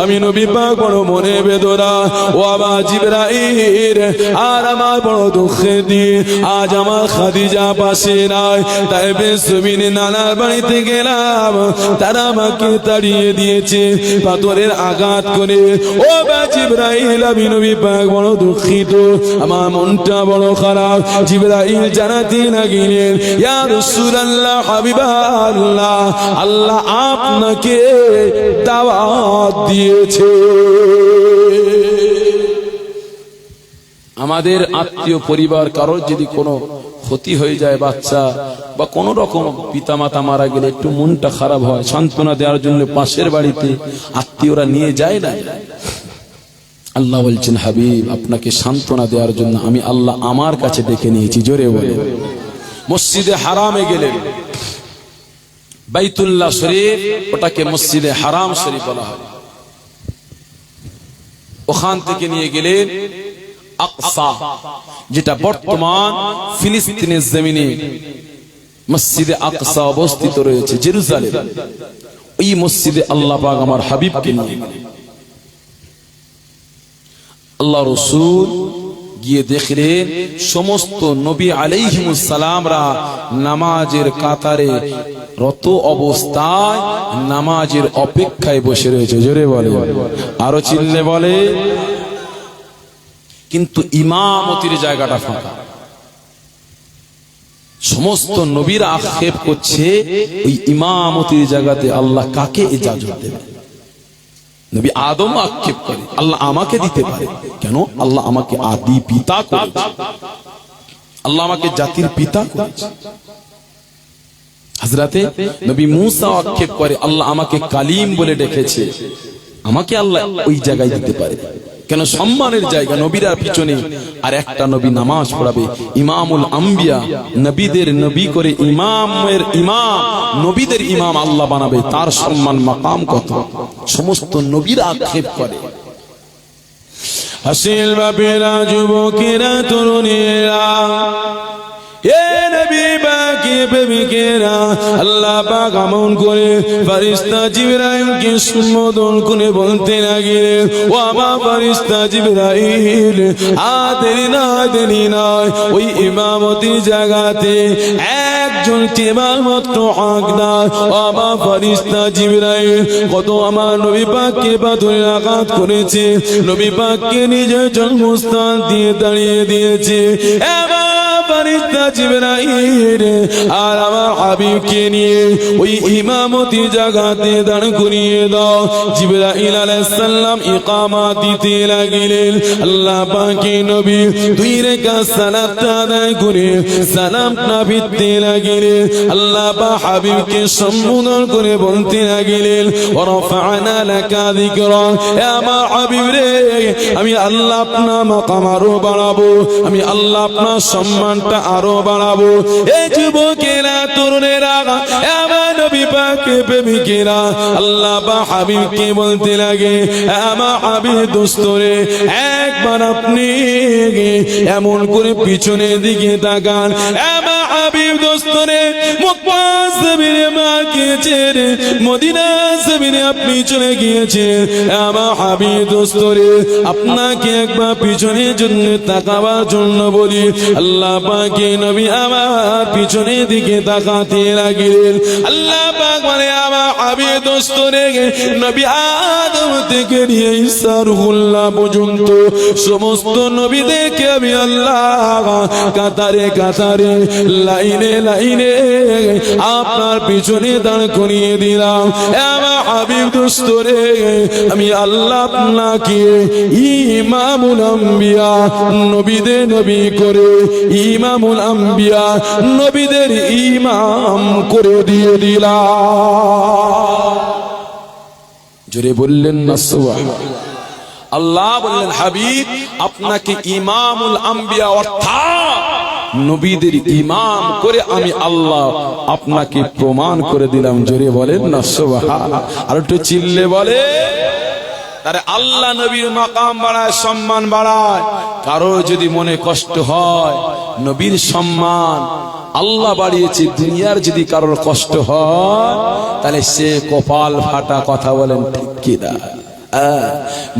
আমি নবী পাক পাক বড় মনে বেদনা। ও আমার জিবরাইল, আর আমার বড় দুঃখে দিয়ে আজ আমার খাদিজা পাশে নাই। তাই বেসবিনে নানার বাড়িতে গেলাম, তারা আমাকে তাড়িয়ে দিয়েছে পাথরের আঘাত করে। ও বা জিবরাইল, আমি নবী পাক বড় দুঃখিত, আমার মনটা বড় খারাপ। জিবরাইল জানাতে লাগলেন, ইয়া রাসূলুল্লাহ, হাবিবাল্লাহ, আল্লাহ আপনাকে দাওয়াত দিয়েছে। আমাদের আত্মীয় পরিবার কারোর যদি কোনো ক্ষতি হয়ে যায়, বাচ্চা বা কোন রকম পিতামাতা মারা গেলে একটু মনটা খারাপ হয়, সান্ত্বনা দেওয়ার জন্য পাশের বাড়িতে আত্মীয়রা নিয়ে যায় না। আল্লাহ বলছেন, হাবিব, আপনাকে সান্ত্বনা দেওয়ার জন্য আমি আল্লাহ আমার কাছে ডেকে নিয়েছি। জোরে বলে। মসজিদে হারামে গেলেন, বাইতুল্লাহ শরীফ, ওটাকে মসজিদে হারাম শরীফ বলা হয়। ওখান থেকে নিয়ে গেলেন আকসা, যেটা বর্তমান ফিলিস্তিনের জমিনে মসজিদে আকসা অবস্থিত রয়েছে, জেরুজালেম। এই মসজিদে আল্লাহ পাক আমার হাবিবকে নিয়ে গেলেন। আল্লাহ রাসূল গিয়ে দেখলেন সমস্ত নবী আলাইহিমুস সালামরা নামাজের কাতারে রত অবস্থায় নামাজের অপেক্ষায় বসে রয়েছে। জোরে বলে, আরো চিল্লে বলে। কিন্তু ইমামতির জায়গাটা ফাঁকা। সমস্ত নবীরা আক্ষেপ করছে, ওই ইমামতির জায়গাতে আল্লাহ কাকে ইজাজত দেবে? নবী আদম আক্ষেপ করে, আল্লাহ আমাকে দিতে পারে কেন? আল্লাহ আমাকে আদি পিতা করেছে, আল্লাহ আমাকে জাতির পিতা করেছে। হযরতে নবী মূসা আক্ষেপ করে, আল্লাহ আমাকে কালিম বলে ডেকেছে, আমাকে আল্লাহ ওই জায়গায় দিতে পারে কেন? সম্মানের জায়গা। নবীরা পিছনে আর একটা নবী নামাজ পড়াবে, ইমামুল আম্বিয়া, নবীদের নবী করে ইমামের ইমাম, নবীদের ইমাম আল্লাহ বানাবে, তার সম্মান মাকাম কত! সমস্ত নবীরা আক্ষেপ করে। হাসিল বাপেরা, যুবকেরা, তরুণীরা, এ নবী বাকি প্রেমিকেরা, আল্লাহ পাক আমন করে ফেরেশতা জিবরাইলকে সম্বোধন করে বলতে লাগলেন, ও আমার ফেরেশতা জিবরাইল, দেরি নয়, ওই ইমামতির জায়গাতে একজন কেবলমাত্র হকদার। ও আমার ফেরেশতা জিবরাইল, কত আমার নবী পাককে পাথরের আঘাত করেছে, নবী পাককে নিজের জন্মস্থান দিয়ে দাঁড়িয়ে দিয়েছে। ফেরেশতা জিবরাইল আর আমার হাবিবকে নিয়ে ওই ইমামতি জায়গাতে দাঁড় করিয়ে দাও। জিবরাইল আলাইহিস সালাম ইকামত দিতে লাগলেন। আল্লাহ পাকের নবী দুই রাকাত সালাত আদায় করে সালামটা ফিরতে লাগলেন। আল্লাহ পাক হাবিবকে সম্বোধন করে বলতে লাগলেন, ওয়া রাফা'না লাকা যিকরা, হে আমার হাবিব রে, আমি আল্লাহ আপনার মাকাম আরো বাড়াবো, আমি আল্লাহ আপনার সম্মান আরো বাড়াবো। এই যুবকেরা, তরুণেরা, আমার নবী পাকের প্রেমিকেরা, আল্লাহ পাক হাবিবকে বলতে লাগে, আমার হাবিব দোস্তরে, একবার আপনি এমন করে পিছনের দিকে তাকান। আমার হাবিব দোস্তরে, মক্কা জমিনে মাকে ছেড়ে মদিনা জমিনে আপনি চলে গিয়েছেন। আমার হাবিব দোস্তরে, আপনাকে একবার পিছনের জন্য তাকাবার জন্য বলি। আল্লাহ পাকে নবী আমার পিছনের দিকে তাকাতে লাগলেন। আল্লাহ পাক বলে, আমার হাবিব দোস্তরে, নবী আদম থেকে নিয়ে ঈসা রুহুল্লাহ পর্যন্ত সমস্ত নবীদেরকে আমি আল্লাহ কাতারে কাতারে, লাইনে লাইনে আপনার পিছনে দাঁড় করিয়ে দিলাম। আমার হাবিব দোস্তরে, আমি আল্লাহ আপনাকে ইমামুল আম্বিয়া, নবীদের নবী করে, ইমামুল আম্বিয়া, নবীদের ইমাম করে দিয়ে দিলাম। জোরে বললেন না সুবহানাল্লাহ। আল্লাহ বললেন, হাবিব, আপনাকে ইমামুল আম্বিয়া অর্থাৎ নবীদের ইমাম করে আমি আল্লাহ আপনাকে প্রমাণ করে দিলাম। জোরে বলেন না সুবহানাল্লাহ। আর একটু চিল্লে বলে। তারে আল্লাহ নবীর মাকাম বাড়ায়, সম্মান বাড়ায়। কারো যদি মনে কষ্ট হয়, নবীর সম্মান আল্লাহ বাড়িয়েছে, দুনিয়ার যদি কারোর কষ্ট হয়, তাহলে সে কপাল ফাটা কথা বলেন, ঠিক কি না?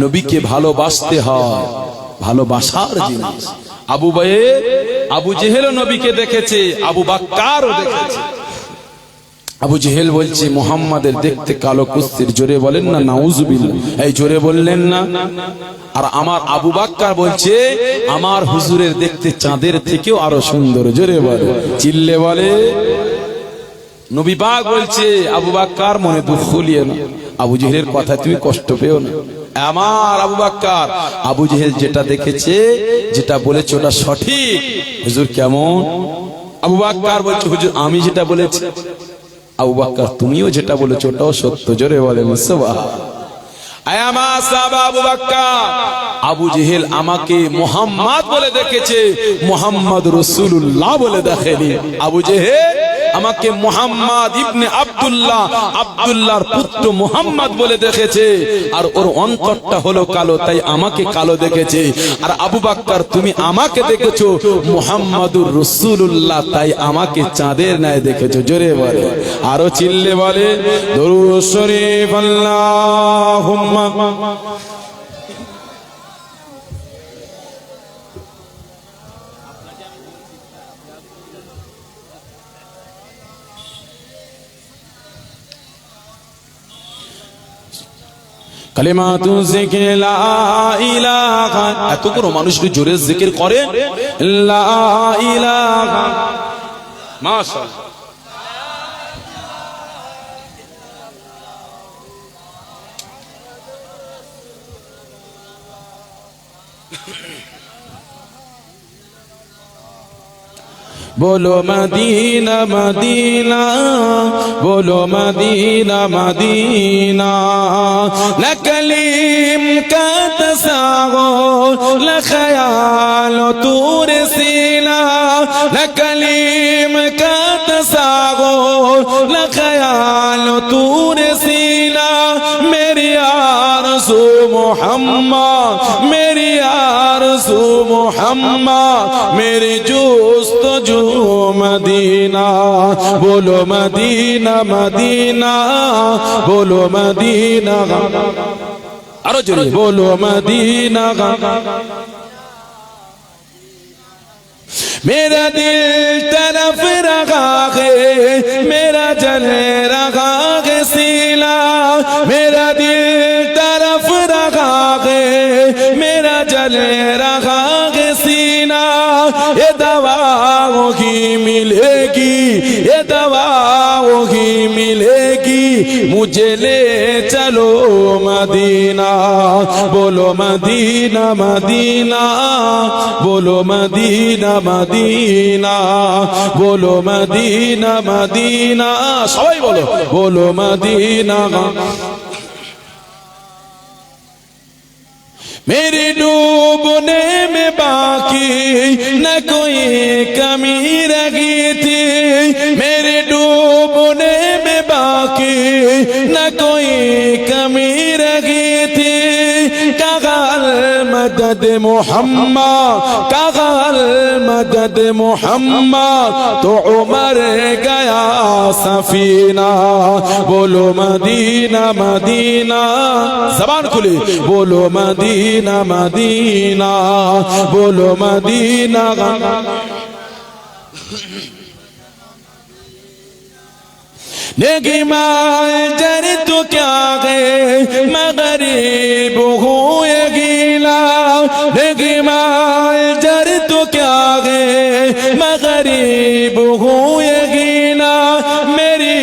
নবীকে ভালোবাসতে হয়, ভালোবাসার জিনিস। আবু জেহেল নবীকে দেখেছে, আবু বাক্কারও দেখেছে। আবু জেহেল বলছে মুহাম্মাদের দেখতে কালো কুস্তির, জোরে বলেন না নাউজুবিল্লাহ, এই জোরে বললেন না। আর আমার আবু বাক্কার বলছে আমার হুজুরের দেখতে চাঁদের থেকেও আরো সুন্দর, জোরে বলে, চিল্লে বলে। নবী পাক বলছে আবু বাক্কার মনে দুঃখ লিয়ে না, আবু জেহেলের কথা তুমি কষ্ট পেও না। আমার আবু বাক্কার, আবু জেহেল যেটা দেখেছে, যেটা বলেছে ওটা সঠিক। হুজুর কেমন? আবু বাক্কার বলছে হুজুর আমি যেটা বলেছি। আবু বাক্কার তুমিও যেটা বলেছো ওটাও সত্য, জোরে বলেন সুবহানাল্লাহ। আবু বাক্কার, আবু জেহেল আমাকে মুহাম্মদ বলে দেখেছে, মুহাম্মদ রাসূলুল্লাহ বলে দেখেনি। আবু জেহেল আমাকে মুহাম্মদ ইবনে আব্দুল্লাহ, আব্দুল্লাহর পুত্র মুহাম্মদ বলে দেখেছে, আর ওর অন্তরটা হলো কালো, তাই আমাকে কালো দেখেছে। আর আবু বাক্কার তুমি আমাকে দেখেছো মুহাম্মাদুর রাসূলুল্লাহ, তাই আমাকে চাঁদের ন্যায় দেখেছো, জোরে বলে, আরো চিল্লে বলে দরুদ শরীফ আল্লাহুম্মা। কালিমাতু যিকির লা ইলাহা, এত করে মানুষ জোরে জিকির করে লা ইলাহা, মাশাআল্লাহ। बोलो मदीना मदीना, बोलो मदीना मदीना, न कलीम का तस्वुर न ख्याल तूर सीना, न कलीम का तस्वुर न ख्याल तूर सीना, मेरी आरज़ू मुहम्मद, मेरी आरज़ू मुहम्मद, मेरी जुस्तजू मदीना, बोलो मदीना मदीना, बोलो मदीना, अरे जोरे बोलो मदीना। मेरा दिल तरफ रखा है, मेरा जल रखा है सीला, मेरा दिल तरफ रखा है, मेरा जल रखा है सीना, ये दवा वही मिलेगी, ये दवा वही मिलेगी, मुझे ले चलो मदीना, बोलो मदीना मदीना, बोलो मदीना मदीना, बोलो मदीना मदीना, सबाई बोलो बोलो मदीना। मेरी डूबने में बाकी न कोई कमी रही थी, मेरे डूबने में बाकी न कोई कमी रही थी, कगल मदद मोहम्मद, कगल मदद मोहम्मद, तो उमर गया सफीना, बोलो मदीना मदीना, जबान खुली बोलो मदीना मदीना, बोलो मदीना। नेगिमाल जर तो क्या गए मैं गरीब हूँ ये गीला, नेगिमाल जर तो क्या गए मैं गरीब हूँ ये गीला, मेरी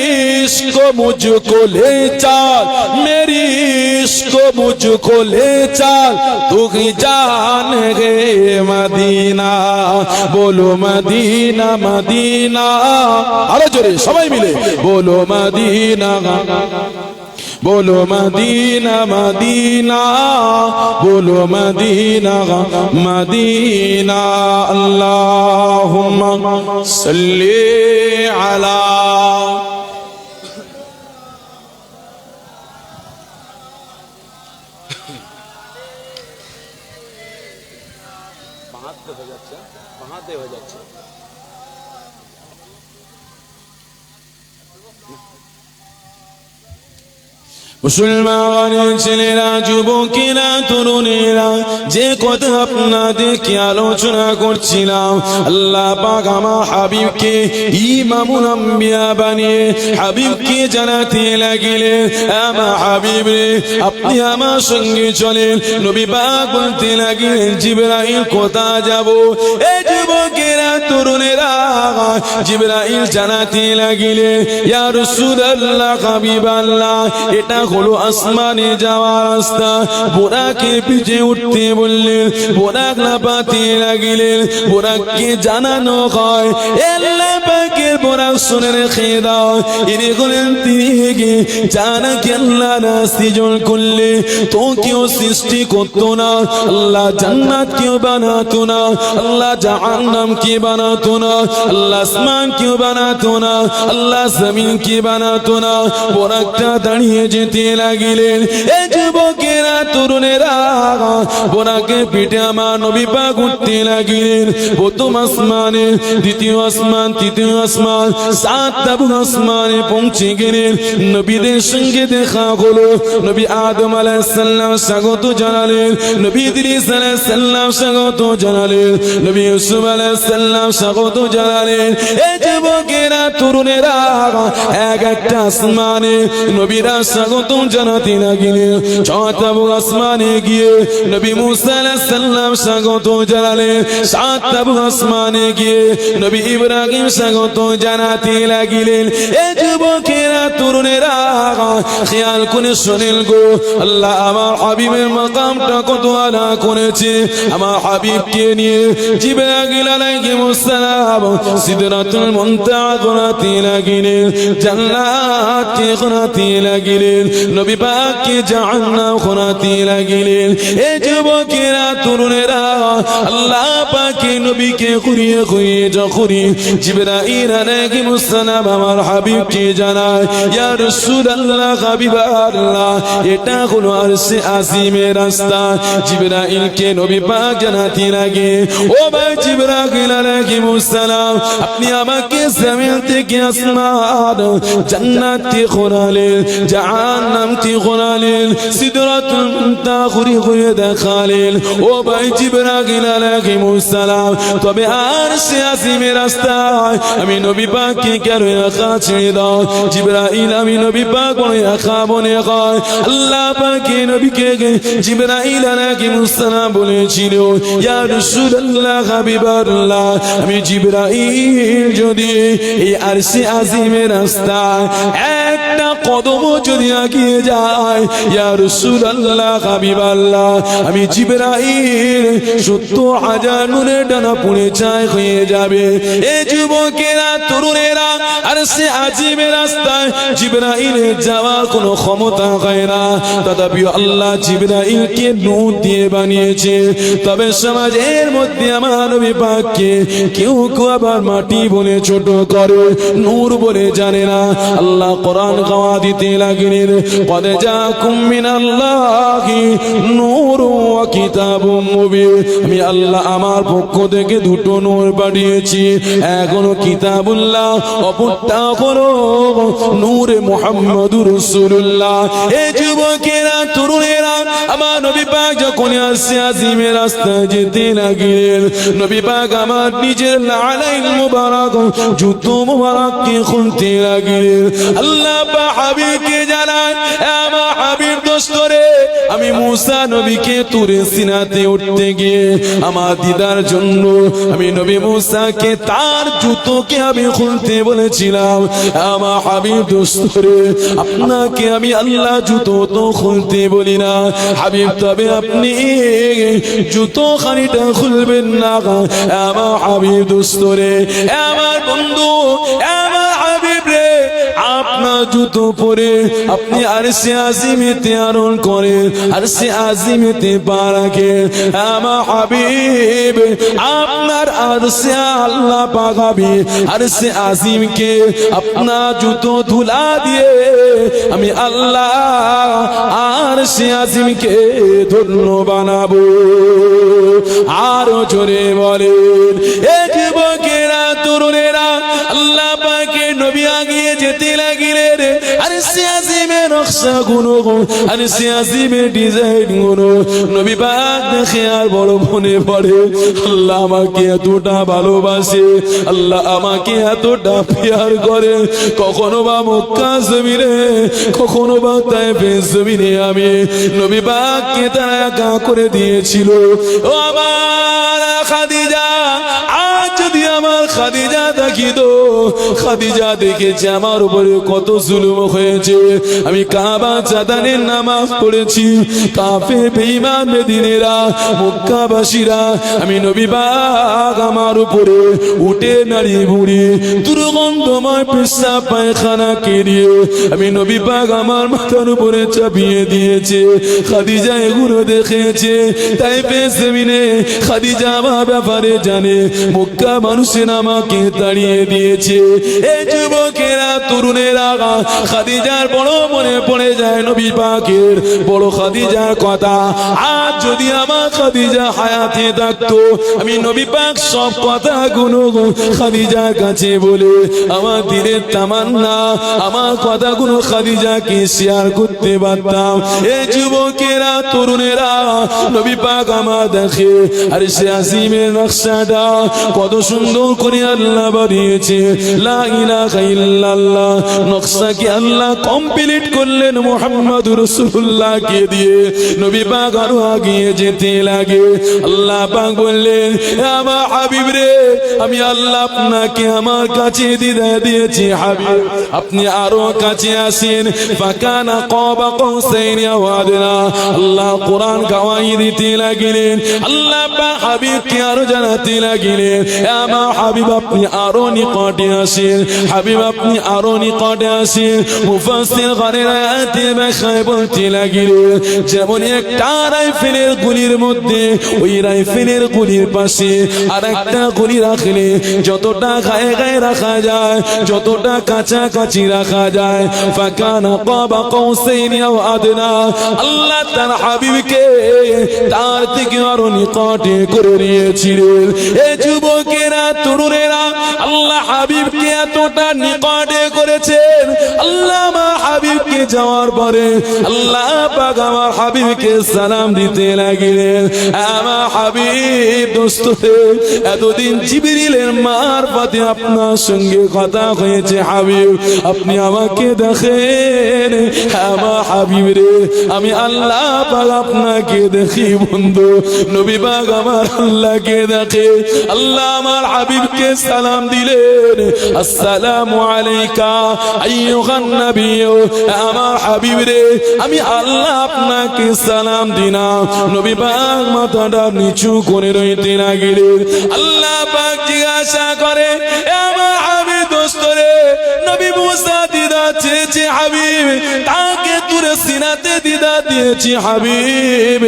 इश्क मुझको ले चाल, मेरी इश्क मुझको ले चाल, तू ही जान गए मदीना, बोलो मदीना मदीना, अरे जोरे सबाई मिले बोलो मदीना, बोलो मदीना मदीना, बोलो मदीना मदीना। अल्लाहुम्मा सल्ली अला মুসলমানের ছেলেরা, যুবকেরা, তরুণেরা, যে কথা আপনাদেরকে আলোচনা করছিলাম, আল্লাহ পাক আমার হাবিবকে ইমামুল আম্বিয়া বানিয়ে হাবিবকে জানাতে লাগলেন, আমার হাবিব রে, আপনি আমার সঙ্গে চলেন। নবী পাক বলতে লাগলেন, জিবরাইল কোথায় যাব? এই যুবকেরা, তরুণেরা, জিবরাইল জানাতে লাগলেন, ইয়া রাসূলুল্লাহ, হাবিবাল্লাহ, এটা হলো আসমানে যাওয়ার রাস্তা। বোরাকে পিছে উঠতে বললেন, বোরাক লাফাতে লাগলেন। বোরাককে জানানো হয়, আল্লাহ পাকের বোরাক শুনে রেখে দাও, ইনি হলেন তিনি যাকে আল্লাহ না সৃজন করলে তো কেউ সৃষ্টি করতো না। আল্লাহ জান্নাত কেউ বানাতো না, আল্লাহ জাহান্নাম কে বানাতো না, আল্লাহ আসমান কেউ বানাতো না, আল্লাহ জমিন কে বানাতো না। বোরাকটা দাঁড়িয়ে যেতে লাগিলেন। এই যুবকেরা, তরুণেরা, বোরাকে পিঠে আমার নবী পাক উঠতে লাগিলেন। প্রথম আসমানে, দ্বিতীয় আসমান, তৃতীয় আসমান, 7 আসমানে পৌঁছে গেলেন। নবীদের সঙ্গে দেখা হলো। নবী আদম আলাইহিস সালাম স্বাগত জানালেন, নবী ইদ্রিস আলাইহিস সালাম স্বাগত জানালেন, নবী ইউসুফ আলাইহিস সালাম স্বাগত জানালেন। এই যুবকেরা, তরুণেরা, এক একটা আসমানে নবীরা স্বাগত জানাতে লাগলেন। 6 আসমানে গিয়ে নবী মুসা আলাইহিস সালাম স্বাগত জানালেন। 7 আসমানে গিয়ে নবী ইব্রাহিম স্বাগত জানাতে লাগলেন। এই যুবকেরা, তরুণেরা, খেয়াল করে শোনেন গো, আল্লাহ আমার হাবিবের মাকামটা কত আলা করেছে। আমার হাবিবকে নিয়ে জিবরাইল আলাইহিস সালাম সিদরাতুল মুনতাহা ঘোরাতে লাগলেন, জান্নাতকে ঘোরাতে লাগলেন, নবী পাককে জাহান্নাম ঘোরাতে লাগলেন। এই যুবকেরা, তরুণেরা, আল্লাহ পাকে নবীকে ঘুরিয়ে ঘুরিয়ে যখনই জিবরাইল আলাইহিস সালাম আমার হাবিবকে জানায়, ইয়া রাসূলুল্লাহ, হাবিবাল্লাহ, এটা হলো আরশে আজিমের রাস্তা। জিবরাইলকে নবী পাক জানাতে লাগে, ও ভাই জিবরাইল আলাইহিস সালাম, আপনি আমাকে জমিন থেকে আসমান, জান্নাতকে ঘোরালেন, জাহান্নামকে ঘোরালেন, সিদরাতুল মুনতাহা ঘুরিয়ে ঘুরিয়ে দেখালেন। ও ভাই জিবরাইল আলাইহিস সালাম, তবে আরশে আজিমের রাস্তায় আমি নবী পাককে কেন একা ছেড়ে দাও? জিবরাইল, আমি নবী পাক বলে একা মনে হয়। আল্লাহ পাকে নবীকে জিবরাইল আলাইহিস সালাম বলেছিল, ইয়া রাসূলুল্লাহ, হাবিবাল্লাহ, আমি জিবরাইল যদি এই আরশে আজিমের রাস্তায় একটা কদম যদি এগিয়ে যায়, ইয়া রাসূলুল্লাহ, হাবিবাল্লাহ, আমি জিবরাইল 70,000 নূরের ডানা পুড়ে ছাই হয়ে যাবে। এই যুবকেরা, তরুণেরা, আরশে আজিমের রাস্তায় জিবরাইলের যাওয়ার কোনো ক্ষমতা হয় না, তথাপি আল্লাহ জিবরাইলকে নূর দিয়ে বানিয়েছে। তবে সমাজের মধ্যে আমার নবী পাককে কেউ কেউ আবার মাটি বলে ছোট করে, নূর বলে জানে না। আল্লাহ কোরআন গাওয়া দিতে লাগলেন, ক্বাদ জাআকুম মিনাল্লাহি নূরুন ওয়া কিতাবুম মুবিন, আমি আল্লাহ আমার পক্ষ থেকে 2টো নূর পাঠিয়েছি, এক হলো কিতাবুল্লাহ, অপরটা হলো নূরে মুহাম্মদুর রাসূলুল্লাহ। এই যুবকেরা, তরুণেরা, আমার নবী পাক যখন আরশে আজিমের রাস্তায় যেতে লাগলেন, নবী পাক আমার নিজের লালাইল মুবারক, জুতো মুবারককে খুলতে লাগলেন। আল্লাহ পাক হাবিবকে জানায়, আমার হাবিব দোস্তরে, আমি মুসা নবীকে তুরে সিনাতে উঠতে গিয়ে আমার দিদার জন্য আমি নবী মুসাকে তার জুতোকে আমি খুলতে বলেছিলাম। আমার হাবিব দোস্তরে, আপনাকে আমি আল্লাহ জুতো তো খুলতে বলি না হাবিব, তবে আপনি জুতো খানিটা খুলবেন না। আমার হাবিব দোস্তরে, আমার বন্ধু, আমার হাবিব রে, আপনার জুতো পরে আপনি আরশে আজিমেতে আরোহণ করেন, আরশে আজিমেতে পা রাখেন। আমার হাবিব, আপনার আরশে আল্লাহ পাক হাবিব আরশে আজিমকে আপনার জুতো ধুলা দিয়ে আমি আল্লাহ আরশে আজিমকে ধন্য বানাবো। আরো জোরে বলেন, এ যুবকেরা, তরুণেরা, আল্লাহ পাকের নবী আগিয়ে যেতে লাগিলেন আর সে আজিমের নকশা গুলো আর সে আজিমের ডিজাইন গুলো নবী পাক দেখে আর বড় মনে পড়ে আল্লাহ আমাকে এতটা ভালোবাসে, আল্লাহ আমাকে এতটা প্যার করে। কখনো বা মক্কা জমিনে, কখনো বা তায়েফের জমিনে আমি নবী পাককে তারা একা করে দিয়েছিল। ও আমার খাদিজা, আজ যদি আমার খাদিজা দেখিত, খাদিজা দেখেছে আমার উপরে কত জুলুম হয়েছে। আমি কাবা চাঁদানের নামাজ পড়েছি, কাফের বেঈমান বেদিনেরা মক্কাবাসীরা আমি নবী পাক আমার উপরে উঠে নাড়িয়ে বুড়ি দুর্গন্ধময় পেশাব পায়খানা কেরিয়ে আমি নবী পাক আমার মাথার উপরে চাপিয়ে দিয়েছে। খাদিজা এগুলো দেখেছে, তাই জমিনে খাদিজা আমার ব্যাপারে জানে, মক্কা মানুষের আমাকে তাড়িয়ে দিয়েছে। এই যুবকেরা তরুণেরা খাদিজার বড় মনে পড়ে যায় নবী পাকের বড় খাদিজার কথা। আজ যদি আমার খাদিজা হায়াতে থাকতো আমি নবী পাক সব কথা গুলো খাদিজার কাছে বলে আমার দিনের তামান্না আমার কথাগুলো খাদিজাকে শেয়ার করতে পারতাম। এই যুবকেরা তরুণেরা নবী পাক আমার দেখে আর সে আজিমের নকশাটা কত সুন্দর করে আল্লাহ বানিয়েছে। লা ইলাহা ইল্লাল্লাহ নকশাকে আল্লাহ কমপ্লিট করলেন মুহাম্মদুর রাসূলুল্লাহকে দিয়ে। নবী পাক আরো আগিয়ে যেতে লাগে। আল্লাহ পাক বললেন আমার হাবিব রে, আমি আল্লাহ আপনাকে আমার কাছে দিয়েছি হাবিব, আপনি আরো কাছে আসেন। ফাকানা কাবা কাউসাইন আও আদনা। আল্লাহ কোরআন গাওয়াই দিতে লাগলেন, আল্লাহ পাক হাবিবকে আরো জানাতে লাগলেন আমার হাবিব আপনি আরো নিকটে আসেন, হাবিব আপনি আরো নিকটে আসেন। মুফাসসির গানের আয়াতে ব্যাখ্যায় বলতে লাগলেন যেমন একটা রাইফেলের গুলির মধ্যে ওই রাইফেলের গুলির পাশে আর একটা গুলি রাখলে যতটা গায়ে গায়ে রাখা যায়, যতটা কাছাকাছি রাখা যায়, ফাকানা কাবা কাউসাইন আও আদনা। আল্লাহ তার হাবিবকে তার থেকে আরো নিকটে করে নিয়েছিলেন। এই যুবকেরা তরুণেরা আল্লাহ হাবিবকে এতটা নিকটে করেছেন। আল্লাহ আমার হাবিবকে যাওয়ার পরে আল্লাহ পাক আমার হাবিবকে সালাম দিতে লাগলেন। আমার হাবিব দোস্ত এতদিন জিবরিলের মারফতে আপনার সঙ্গে কথা হয়েছে হাবিব, আপনি আমাকে দেখেন। আমার হাবিব রে, আমি আল্লাহ পাক আপনাকে দেখি বন্ধু। নবী পাক আমার আল্লাহকে দেখে। আল্লাহ আমার হাবিবকে সালাম দিলেন, আসসালামু আলাইকা আইয়ুহান নবী। আমার হাবিব রে, আমি আল্লাহ আপনাকে সালাম দিলাম। নবী পাক মাথাটা নিচু করে রইতে লাগলেন। আল্লাহ পাক জিজ্ঞাসা করে আমার হাবিব দোস্ত রে, নবী মুসা দিদা চেয়েছে হাবিব, তাকে তুরে সিনাতে দিদা দিয়েছি হাবিব,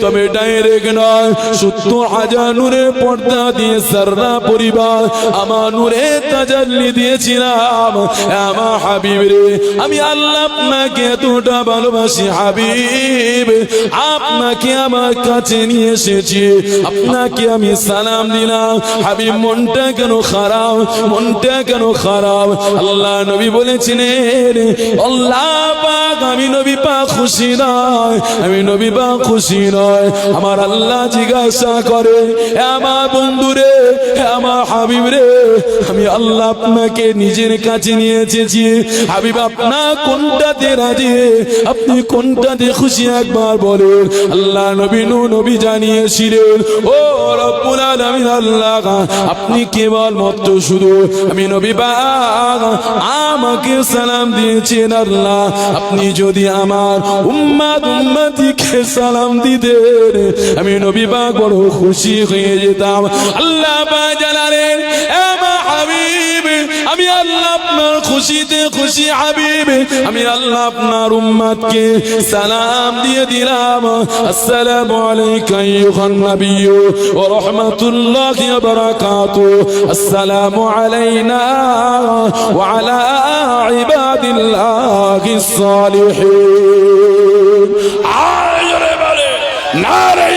তবে ডাইরেক্ট নয়, 70,000 নূরের পর্দা দিয়ে সাররা পরিবার আমার নূরে তাজাল্লি দিয়েছিলাম। আমার হাবিব রে, আমি আল্লাহ আপনাকে এতটা ভালোবাসি হাবিব, আপনাকে আমার কাছে নিয়ে এসেছি, আপনাকে আমি সালাম দিলাম। হাবিব মনটা কেন খারাপ, মনটা কেন খারাপ? আল্লাহ নবী বলেছিলেন আল্লাহ পাক আমি নবী পাক খুশি নয়, আমি নবী পাক খুশি নয়। আমার আল্লাহ জিজ্ঞাসা করে আমার বন্ধু রে, আমার হাবিব রে, আমি আল্লাহ আপনাকে নিজের কাছে নিয়ে এসেছি, হাবিব আপনার কোনটাতে রাজি, আপনি কোনটাতে খুশি একবার বলুন। আল্লাহ নবী জানিয়েছিলেন ও রব্বুল আলামিন আল্লাহ, আপনি কেবল মাত্র শুধু আমি নবী পাক আমাকে সালাম দিয়েছেন। আল্লাহ আপনি যদি আমার উম্মতিকে সালাম দিতেন আমি নবী পাক বড় খুশি হয়ে যেতাম। আল্লাহ পাক জানালেন আমার হাবিব, আমি আল্লাহ আপনার খুশিতে খুশি হাবিব, আমি আল্লাহ আপনার উম্মতকে সালাম দিয়ে দিলাম। আসসালামু আলাইকা আইয়ুহান নবী ওয়া রাহমাতুল্লাহি ওয়া বারাকাতুহু। আসসালামু আলাইনা ওয়া আলা ইবাদিল্লাহিস সালিহিন। আরে বলে নারে